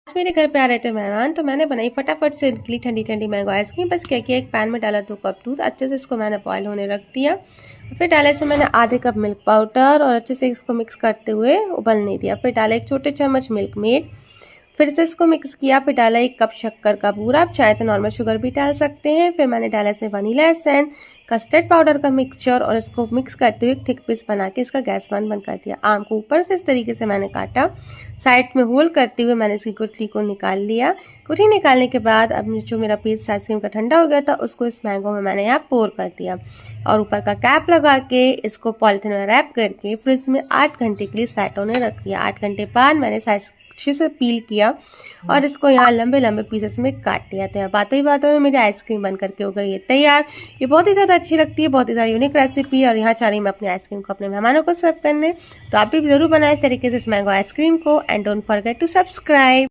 आज मेरे घर पे आ रहे थे मेहमान, तो मैंने बनाई फटाफट से इनके लिए ठंडी ठंडी मैंगो आइसक्रीम। बस क्या किया, एक पैन में डाला 2 कप दूध, अच्छे से इसको मैंने बॉयल होने रख दिया। फिर डाला इसमें मैंने आधे कप मिल्क पाउडर और अच्छे से इसको मिक्स करते हुए उबलने दिया। फिर डाला 1 छोटे चम्मच मिल्क मेड, फिर से इसको मिक्स किया। फिर डाला 1 कप शक्कर का बूरा, आप चाहे तो नॉर्मल शुगर भी डाल सकते हैं। फिर मैंने डाला इसमें वनीला एसेंस, कस्टर्ड पाउडर का मिक्सचर और इसको मिक्स करते हुए एक थिक पीस बना के इसका गैस बंद कर दिया। आम को ऊपर से इस तरीके से मैंने काटा, साइड में होल करते हुए मैंने इसकी गुठली को निकाल लिया। गुठली निकालने के बाद अब जो मेरा पेस्ट आइसक्रीम का ठंडा हो गया था उसको इस मैंगो में मैंने यहाँ पोर कर दिया और ऊपर का कैप लगा के इसको पॉलिथीन में रैप करके फ्रिज में 8 घंटे के लिए सेट होने रख दिया। 8 घंटे बाद मैंने अच्छे से पील किया और इसको यहाँ लंबे लंबे पीसेस में काट लिया था। बातों ही बातों में मेरी आइसक्रीम बन करके हो गई है तैयार। ये बहुत ही ज़्यादा अच्छी लगती है, बहुत ही ज़्यादा यूनिक रेसिपी है और यहाँ चाह रही मैं अपनी आइसक्रीम को अपने मेहमानों को सर्व करने। तो आप भी जरूर बनाएं इस तरीके से इस मैंगो आइसक्रीम को and don't forget to subscribe.